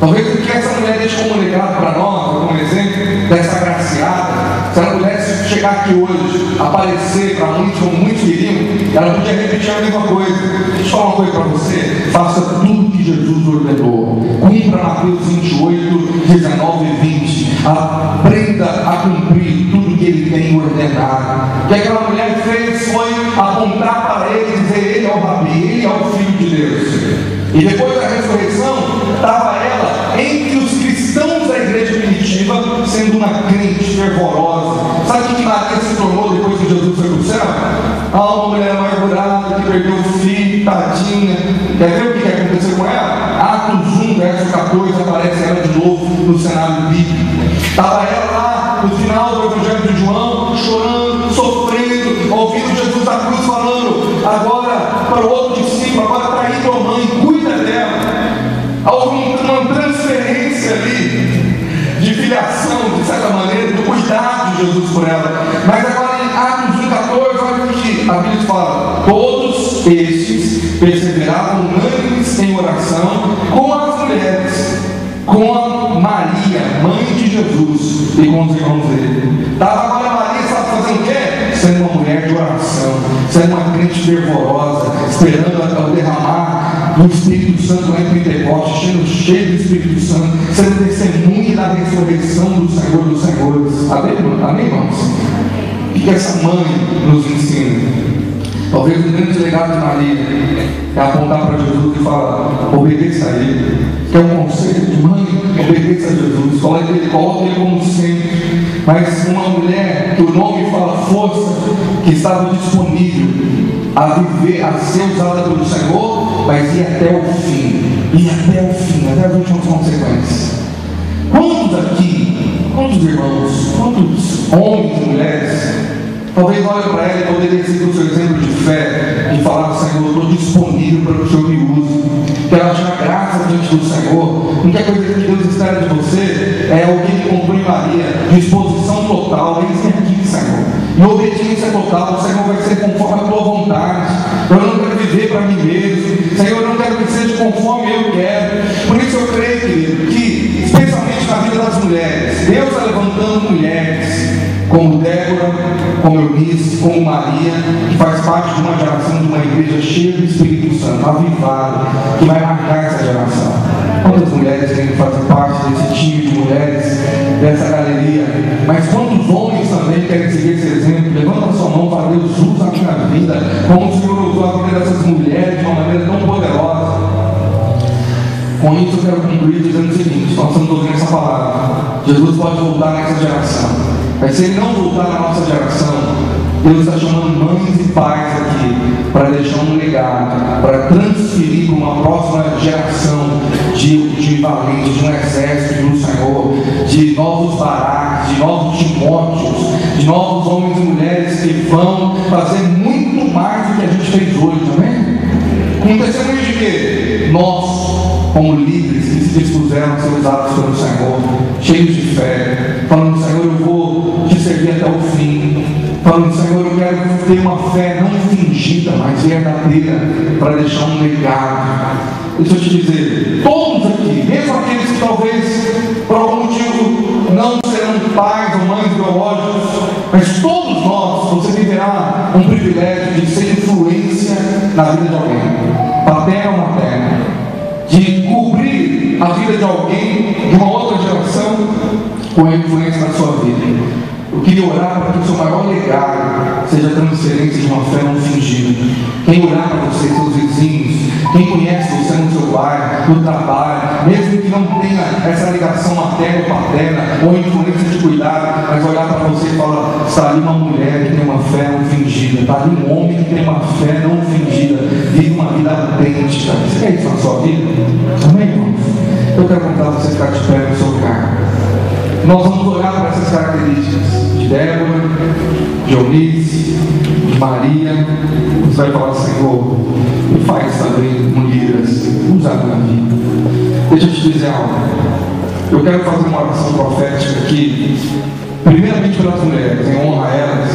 Talvez o que essa mulher deixa como legado para nós, como exemplo dessa agraciada, se ela pudesse chegar aqui hoje, aparecer para muitos como muitos queriam, ela podia repetir a mesma coisa. Deixa eu falar uma coisa para você: faça tudo que Jesus ordenou. Cumpra Mateus 28, 19 e 20. Aprenda a cumprir tudo que ele tem ordenado. O que aquela mulher fez foi apontar para ele e dizer: ele é o Rabi, ele é o Filho de Deus. E depois da ressurreição, estava ela entre os cristãos da igreja primitiva, sendo uma crente fervorosa. Sabe o que Maria se tornou depois que Jesus foi para o céu? Uma mulher amargurada que perdeu o filho, tadinha. Quer ver o que aconteceu? Jesus por ela. Mas agora em Atos 1,14, olha que a Bíblia fala: todos estes perseveravam unânimes em oração com as mulheres, com a Maria, mãe de Jesus, e com os irmãos dele. Estava agora Maria, estava fazendo o quê? Sendo uma mulher de oração, sendo uma crente fervorosa, esperando o derramar do Espírito Santo lá em Pentecostes, sendo cheio do Espírito Santo, sendo testemunha da ressurreição do Senhor dos Senhores. Amém, irmãos? O que essa mãe nos ensina? Talvez o grande legado de Maria é apontar para Jesus e falar: obedeça a Ele. Que é um conselho de mãe, obedeça a Jesus. Coloque Ele como sempre. Mas uma mulher que o nome fala força, que estava disponível a viver, a ser usada pelo Senhor, mas ir até o fim, até as últimas consequências. Quantos irmãos, quantos homens e mulheres, talvez olhem para ela e poderia seguir o seu exemplo de fé e falar: Senhor, eu estou disponível para que o Senhor me use. Quero achar graça diante do Senhor. A única coisa que Deus espera de você é o que Ele comprou em Maria: disposição total. Eis aqui, Senhor. E obediência total. O Senhor vai ser conforme a tua vontade. Eu não quero viver para mim mesmo. Senhor, eu não quero que seja conforme eu quero. Por isso eu creio, querido, que especialmente na vida das mulheres, Deus está levantando mulheres como Débora, como Eunice, como Maria, que faz parte de uma geração, de uma igreja cheia do Espírito Santo, avivada, que vai marcar essa geração. Quantas mulheres querem fazer parte desse time de mulheres, dessa galeria? Mas quantos homens também querem seguir esse exemplo? Levanta a sua mão para Deus, usa a minha vida, como o Senhor usou a vida dessas mulheres de uma maneira tão poderosa. Com isso eu quero concluir dizendo o seguinte: nós estamos ouvindo essa palavra. Jesus pode voltar nessa geração. Mas se Ele não voltar na nossa geração, Deus está chamando mães e pais aqui para deixar um legado, para transferir para uma próxima geração de valentes, de um exército do Senhor, de novos Baraques, de novos Timóteos, de novos homens e mulheres que vão fazer muito mais do que a gente fez hoje, amém? Um testemunho de quê? Nós, como líderes que se dispuseram a ser usados pelo Senhor, cheios de fé, falando: Senhor, eu vou te servir até o fim. Falando: Senhor, eu quero ter uma fé não fingida, mas verdadeira, para deixar um legado. Deixa eu te dizer, todos aqui, mesmo aqueles que talvez por algum motivo não serão pais ou mães biológicos, mas todos nós, você viverá um privilégio de ser influência na vida de alguém, paterno ou materno, de cobrir a vida de alguém de uma outra geração com a influência na sua vida. Eu queria orar para que o seu maior legado seja a transferência de uma fé não fingida. Quem orar para você, seus vizinhos, quem conhece você no seu bairro, no trabalho, mesmo que não tenha essa ligação materna ou paterna, ou influência de cuidado, mas olhar para você e falar: está ali uma mulher que tem uma fé não fingida, está ali um homem que tem uma fé não fingida, vive uma vida autêntica. Você quer isso na sua vida? Amém, irmãos? Eu quero convidar você a ficar de pé no seu lugar. Nós vamos olhar para essas características de Débora, de Eunice, de Maria. Você vai falar: Senhor, me faz também um líder assim, usa a minha vida. Deixa eu te dizer algo. Eu quero fazer uma oração profética aqui, primeiramente pelas mulheres, em honra a elas,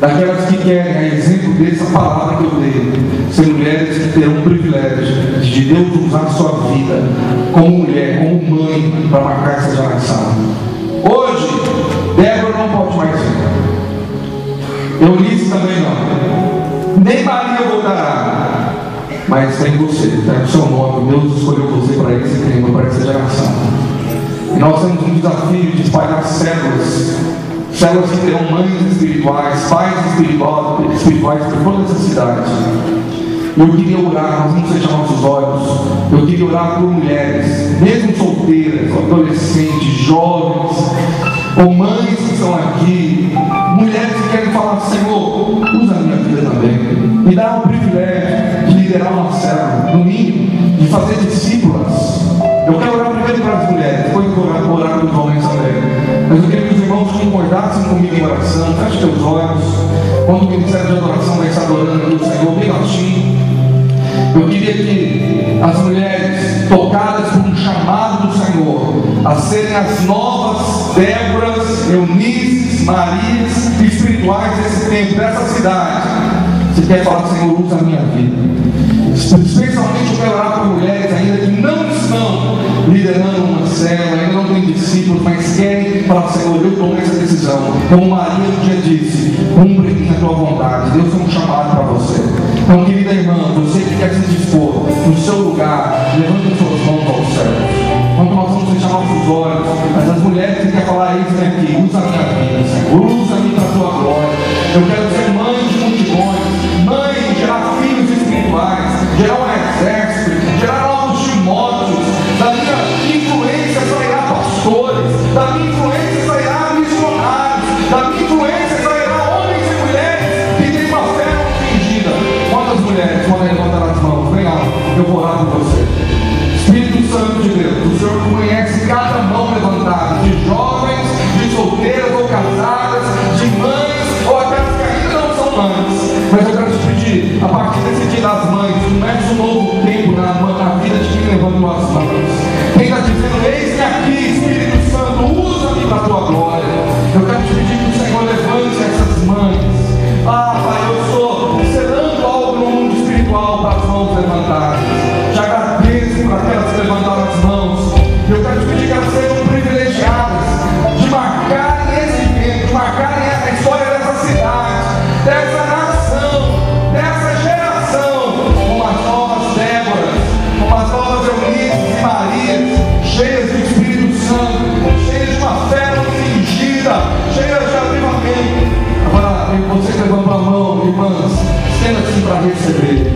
daquelas que querem, a exemplo dessa palavra que eu dei, ser mulheres que terão o privilégio de Deus usar a sua vida como mulher, como mãe, para marcar essa geração. Hoje, Débora não pode mais vir. Eunice também não. Nem Maria voltará. Mas tem você, tem o seu nome. Deus escolheu você para esse tempo, para essa geração. E nós temos um desafio de espalhar células que terão mães espirituais, pais espirituais por toda essa cidade. Eu queria orar, nós vamos fechar nossos olhos. Eu queria orar por mulheres, mesmo solteiras, adolescentes, jovens, ou mães que estão aqui, mulheres que querem falar: Senhor, usa a minha vida também. Me dá o privilégio de liderar uma célula, no mínimo, de fazer discípulas. Eu quero orar primeiro para as mulheres, depois eu vou orar para os homens também. Mas eu queria que os irmãos concordassem comigo em oração. Feche teus olhos. Quando o ministério de adoração vai estar adorando o Senhor bem altinho, eu queria que as mulheres, tocadas por um chamado do Senhor, a serem as novas Déboras, Eunice, Elises, Marias espirituais desse tempo, dessa cidade. Você quer falar, Senhor, usa a minha vida. Especialmente eu quero orar por mulheres ainda que não estão liderando uma célula, ainda não têm discípulos, mas querem falar, Senhor, eu tomo essa decisão. Como Maria um dia disse, cumpre a tua vontade. Deus tem um chamado para você. Então, querida irmã, você que quer se dispor no seu lugar, levante suas mãos aos céus. Quando nós vamos fechar nossos olhos, mas as mulheres que querem falar isso aqui, usa a minha vida, Senhor, usa-me para a tua glória. Eu quero ser mãe de multidões, mãe de gerar filhos espirituais, gerar um exército, gerar novos Timóteos. Da minha influência sairá pastores, da minha influência sairá missionários, da minha influência sairá homens e mulheres que têm uma fé não fingida. Quantas mulheres podem levantar as mãos? Vem lá, eu vou orar por você. Espírito Santo de Deus, o Senhor conhece cada mão levantada, de jovens, de solteiras ou casadas, de mães ou aquelas que ainda não são mães. Mas eu quero te pedir, a partir desse dia das mães, comece um novo tempo na vida de quem levantou as mãos. Quem está dizendo, eis-me aqui, Espírito Santo, usa-me para a tua glória. Eu quero te pedir que o Senhor levante essas mães. Ah, Pai, eu estou selando algo no mundo espiritual para as mãos levantadas. Te agradeço por aquelas que levantaram as mãos. Eu quero te pedir que elas sejam privilegiadas de marcarem esse evento, de marcarem a história dessa cidade, dessa nação, dessa geração, como as novas Déboras, como as novas Eunices e Marias, cheias do Espírito Santo, cheias de uma fé não fingida, cheias de avivamento. Agora, você que levantou a mão, irmãs, estenda-se para receber.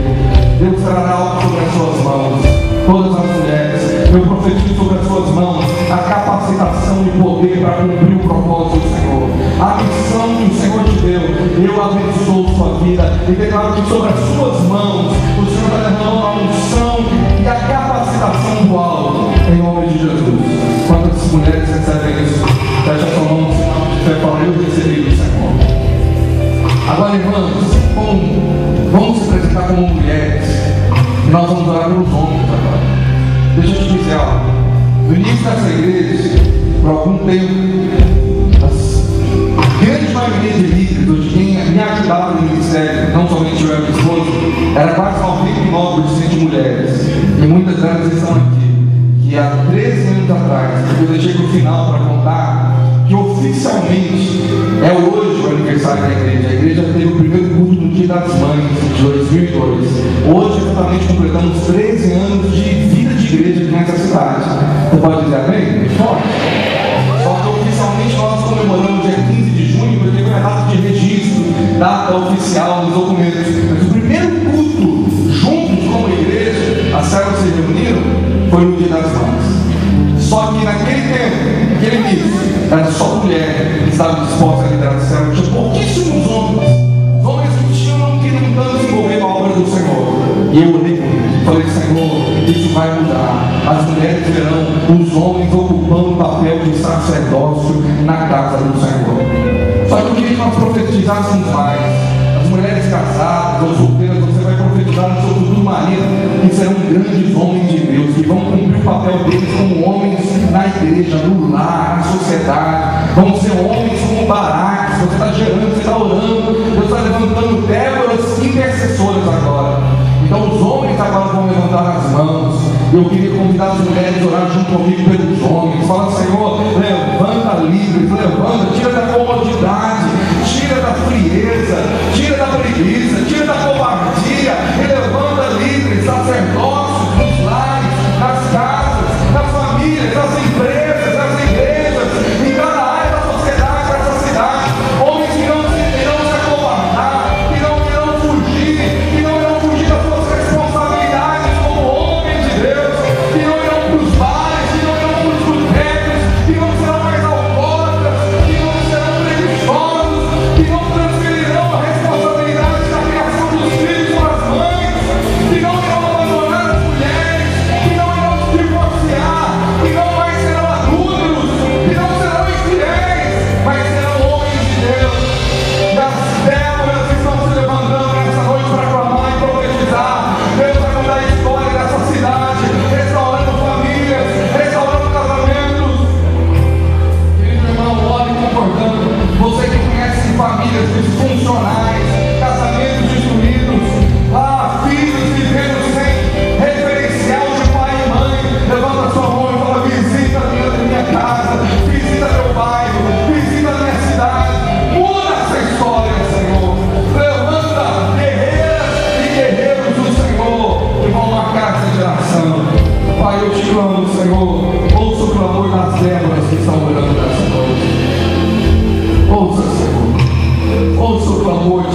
Deus trará algo sobre as suas mãos. Todas as mulheres, eu profetizo sobre as suas mãos a capacitação e poder para cumprir o propósito do Senhor, a missão que o Senhor te deu. Eu abençoo sua vida e declaro que sobre as suas mãos o Senhor vai derramando a unção e a capacitação do alto, em nome de Jesus. Quantas mulheres recebem isso? Fecha a sua mão no sinal de fé, fala, eu recebi do Senhor. Agora, irmãos, vamos se apresentar como mulheres e nós vamos orar pelos homens agora. Deixa eu te dizer algo. No início dessa igreja, por algum tempo, a grande maioria de líderes, ou de quem me ajudava no ministério, não somente eu e a minha esposa, era quase 99% de mulheres. E muitas delas estão aqui. Que há 13 anos atrás, eu deixei para o final para contar, que oficialmente é hoje o aniversário da igreja. A igreja teve o primeiro culto no Dia das Mães, de 2002. Hoje, exatamente, completamos 13 anos de vida de igreja aqui nessa cidade. Você pode dizer amém? Pode. Só que oficialmente nós comemoramos dia 15 de junho, porque foi a data de registro, data oficial nos documentos. Mas o primeiro culto, juntos como igreja, as células se reuniram, foi no Dia das Mães. Só que naquele tempo, naquele início, era só mulher que estava disposta a liderar a célula. Tinha pouquíssimos homens. Os homens que tinham não queriam tanto se envolver com a obra do Senhor. E eu orei por isso. Falei, Senhor, isso vai mudar. As mulheres verão os homens ocupando o papel de sacerdócio na casa do Senhor. Só que eu queria que nós profetizássemos mais. As mulheres casadas ou solteiras, você vai profetizar no seu futuro marido, que serão grandes homens de Deus, que vão cumprir o papel deles como homens na igreja, no lar, na sociedade. Vão ser homens como Baraques. Você está gerando, você está orando, Deus está levantando Déboras intercessoras agora. Então os homens agora vão levantar as mãos. Eu queria convidar as mulheres a orar junto comigo pelos homens. Fala, Senhor, levanta líderes, levanta, tira da comodidade, tira da frieza, tira da preguiça, tira da covardia e levanta líderes, sacerdócios nos lares, nas casas, nas famílias, nas empresas, nas igrejas, em cada área da sociedade, dessa cidade. Homens que não irão se acovardar, que não irão fugir das suas responsabilidades como homens de Deus, que não irão para os bares, que não irão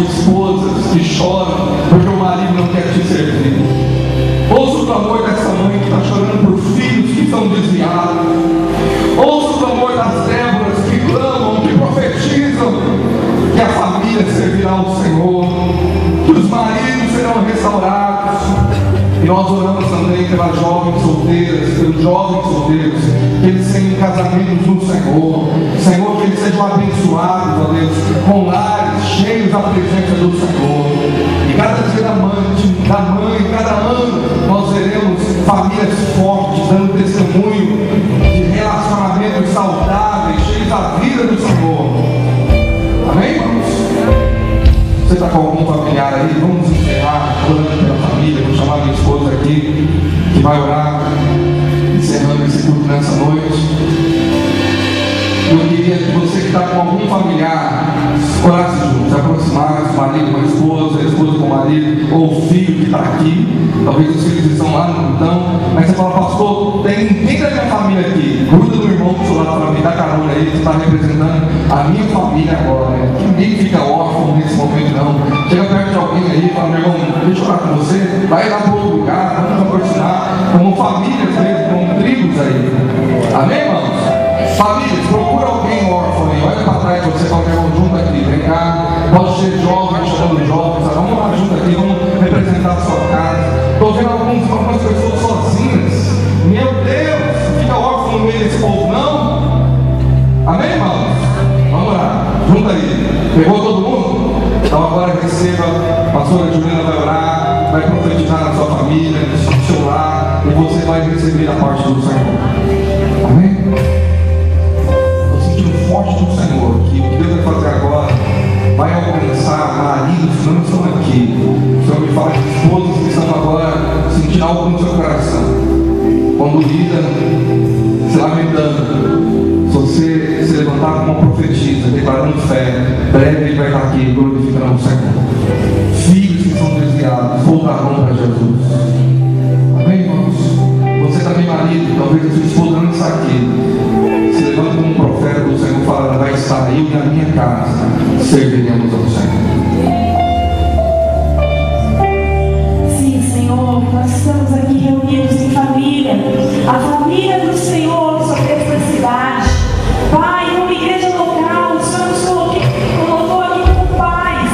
de esposas que choram porque o marido não quer te servir. Ouça o clamor dessa mãe que está chorando por filhos que estão desviados. Ouça o clamor das Déboras que clamam, que profetizam que a família servirá ao Senhor, que os maridos serão restaurados. E nós oramos também pelas jovens solteiras, pelos jovens solteiros, que eles tenham casamentos no Senhor. Senhor, que eles sejam abençoados, ó Deus, com lares cheios da presença do Senhor. E cada dia da mãe, cada ano, nós veremos famílias fortes, dando testemunho de relacionamentos saudáveis, cheios da vida do Senhor. Amém, irmãos? Você está com algum familiar aí? Vamos encerrar orando pela família. Vou chamar minha esposa aqui, que vai orar, encerrando esse culto nessa noite. Eu queria que você que está com algum familiar orasse junto, se aproximasse, marido com a esposa com o marido, ou o filho que está aqui. Talvez os filhos estão lá no portão, mas você fala: pastor, tem da minha família aqui. Gruda do irmão do seu lado para mim, dá carona aí, que está representando a minha família agora, né? Que ninguém fica órfão nesse momento, não. Chega perto de alguém aí e fala: meu irmão, deixa eu orar com você, vai lá para outro lugar, vamos aproximar, como famílias mesmo, como tribos aí. Amém, irmãos? Famílias, procura alguém órfão aí, olha para trás de você, fala: meu irmão, junto aqui, vem cá, pode ser jovem, chamando jovens, sabe? Vamos lá junto aqui, vamos representar a sua casa. Estou vendo algumas pessoas sozinhas. Meu Deus, fica órfão no meio desse povo, não? Amém, irmãos? Vamos lá, junto aí. Pegou todo mundo? Então agora receba, a pastora Juliana vai orar, vai profetizar na sua família, no seu lar, e você vai receber a parte do Senhor. Amém? Forte do Senhor, que o que Deus vai fazer agora vai alcançar maridos que não estão aqui. O Senhor me fala de esposas que estão agora sentindo algo no seu coração. Quando lida, se lamentando, se você se levantar como uma profetisa, declarando fé, breve ele vai estar aqui glorificando o Senhor. Filhos que são desviados voltarão para Jesus. Amém, irmãos? Você também, marido, talvez a sua esposa não está aqui. Se levanta como um profeta do Senhor, fala: vai estar eu e a minha casa, serviremos ao Senhor. Sim, Senhor, nós estamos aqui reunidos em família, a família do Senhor sobre esta cidade. Pai, como igreja local, o Senhor nos colocou aqui como pais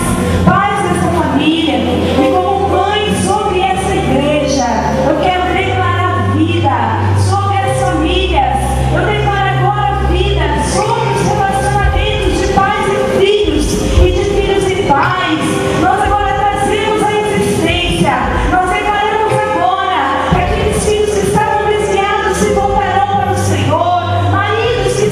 dessa família, e como mãe sobre essa igreja. Eu quero declarar vida sobre as famílias. Eu declaro agora vida sobre os relacionamentos de pais e filhos, e de filhos e pais. Nós agora trazemos a existência. Nós declaramos agora que aqueles filhos que estavam desviados se voltarão para o Senhor. Maridos que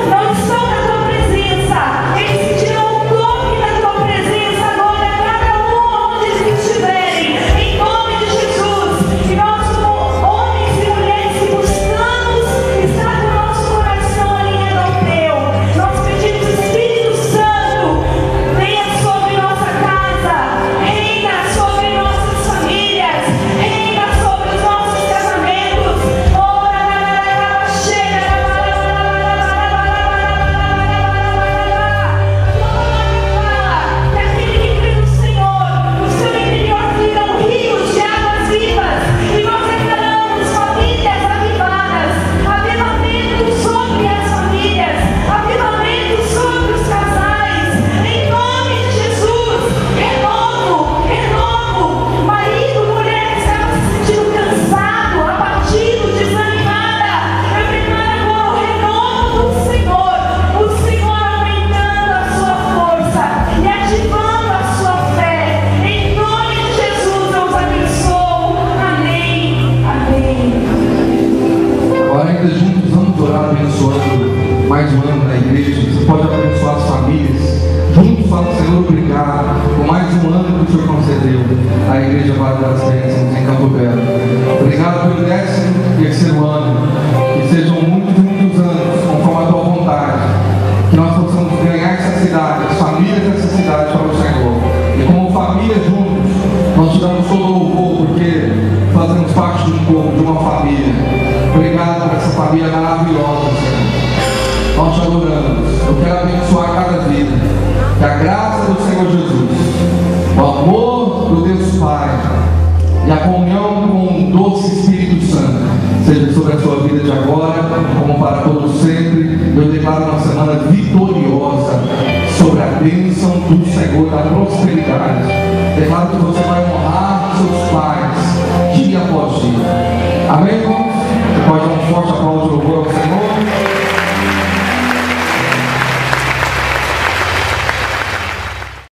não estão na tua presença, eles sentirão o toque da tua presença agora, cada um onde eles estiverem, em nome de Jesus. E nós, como homens e mulheres que buscamos estar com o nosso coração alinhado ao teu, nós pedimos: Espírito Santo, venha sobre nossa casa, reina sobre nossas famílias, reina sobre os nossos casamentos. Que aquele que crê no Senhor, no seu interior fluirão rios de águas vivas. E nós declaramos famílias avivadas, avivamento sobre as famílias, avivamento sobre os casais, em nome de Jesus. Renovo, marido, mulher que estava se sentindo cansado, abatido, desanimada. Eu declaro agora o renovo do Senhor, o Senhor aumentando a sua força e ativando a sua fé. Em nome de Jesus eu os abençoo. Amém. Amém. Agora, ainda juntos, vamos orar abençoando mais um ano da igreja. Você pode abençoar as famílias. Juntos, fala: Senhor, obrigado por mais um ano que o Senhor concedeu à Igreja Vale das Bênçãos em Campo Belo. Obrigado pelo 13º ano. Que sejam muitos e muitos anos, conforme a tua vontade. Que nós possamos ganhar essa cidade, as famílias dessa cidade para o Senhor. E como família juntos, nós te damos todo o louvor, porque fazemos parte de um povo, de uma família. Obrigado por essa família maravilhosa, Senhor. Nós te adoramos. Eu quero abençoar cada vida. Que a graça do Senhor Jesus bênção do Senhor, da prosperidade. Declaro que você vai honrar seus pais dia após dia. Amém?